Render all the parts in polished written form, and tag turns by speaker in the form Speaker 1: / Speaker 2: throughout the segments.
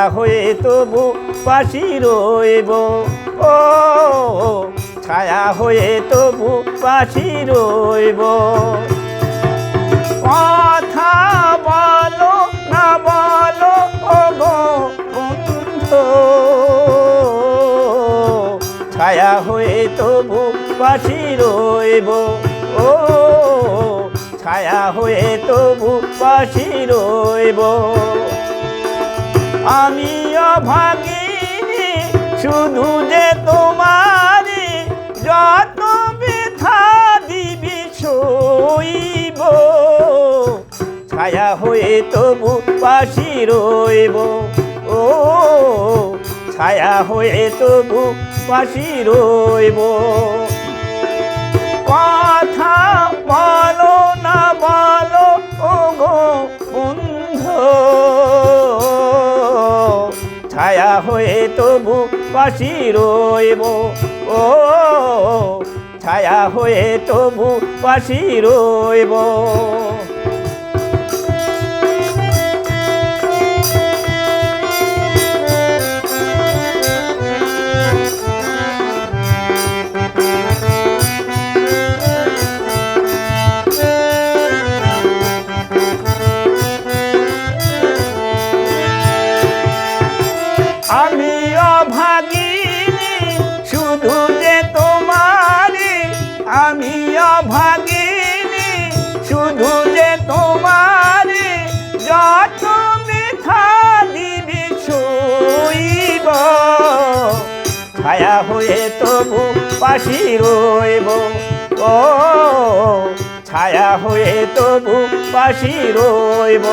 Speaker 1: ছায়া হয়ে তবু পাশি রইব, ও ছায়া হয়ে তবু পাশি রইব। কথা বলো না বলো ও গো বন্ধু, ছায়া হয়ে তবু পাশি রইব, ও ছায়া হয়ে তবু পাশি রইব। আমি অভাগিনী শুধু যে তোমারি, যত ব্যথা দিবি সইব, ছায়া হয়ে তবু পাশি রইব, ও ছায়া হয়ে তবু পাশি রইব। কথা বলো না বলো ও গো বন্ধু, ছায়া হয়ে তবু পাশি রইব, ও ছায়া হয়ে তবু পাশি রইব। আমি অভাগিনী শুধু যে তোমারি, আমি অভাগিনী শুধু যে তোমারি, যত ব্যথা দিবি সইব, ছায়া হয়ে তবু পাশি রইব, ও ছায়া হয়ে তবু পাশি রইব।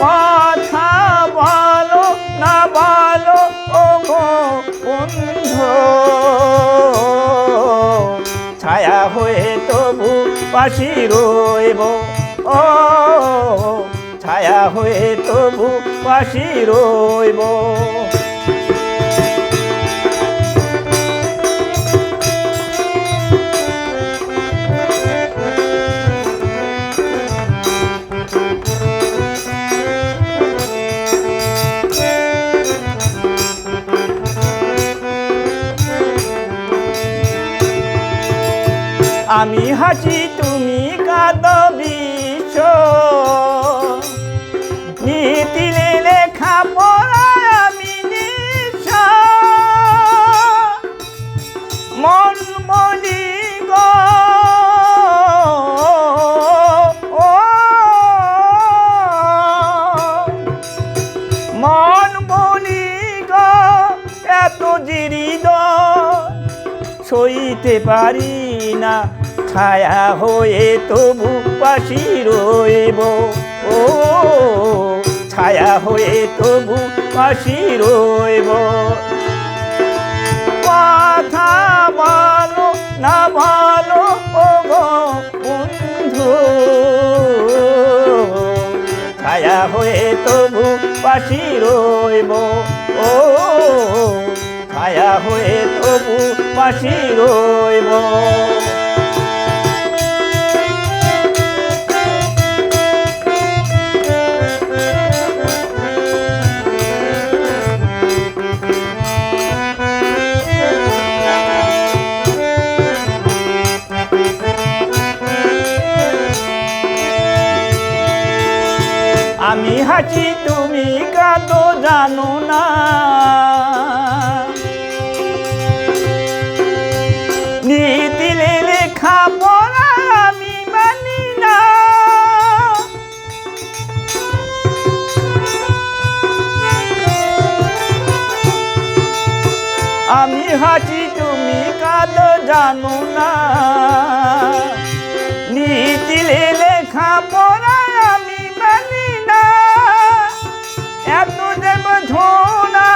Speaker 1: কথা বলো না বলো ও গো বন্ধু, ছায়া হয়ে তবু পাশি রইব, ও ছায়া হয়ে তবু পাশি রইব। আমি হাসি তুমি কাঁদো বিষ, নীতিলে লেখা পড়া আমি নিশ, মন বলি গো ও মন বলি গো, এত হৃদয় সইতে পারি না, ছায়া হয়ে তবু পাশি রইব, ও ছায়া হয়ে তবু পাশি রইব। কথা বলো না বলো ও গো বন্ধু, ছায়া হয়ে তবু পাশি রইব, ও ছায়া হয়ে তবু পাশি রইব। আমি হাসি তুমি কাঁদো জানো না, নীতিলে লেখা পড়া আমি মানি না, আমি হাসি তুমি কাঁদো জানো না, নীতিলে লেখা পড়া আমি মানি না, এত দেব ধোনা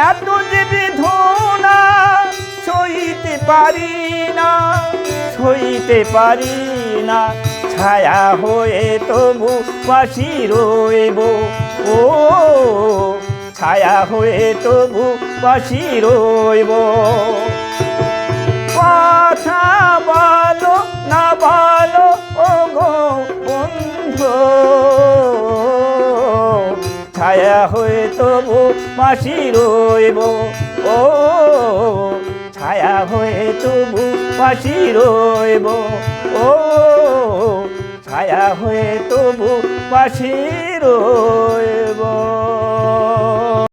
Speaker 1: এত দেবে ধোনা সইতে পারি না, সইতে পারি না, ছায়া হয়ে তবু পাশি রইব, ও ছায়া হয়ে তবু পাশি রইব। কথা বলো না বলো ও গো বন্ধু ছায়া হয়ে তবু পাশি রইব ও ছায়া হয়ে তবু পাশি রইব ও ছায়া হয়ে তবু পাশি রইব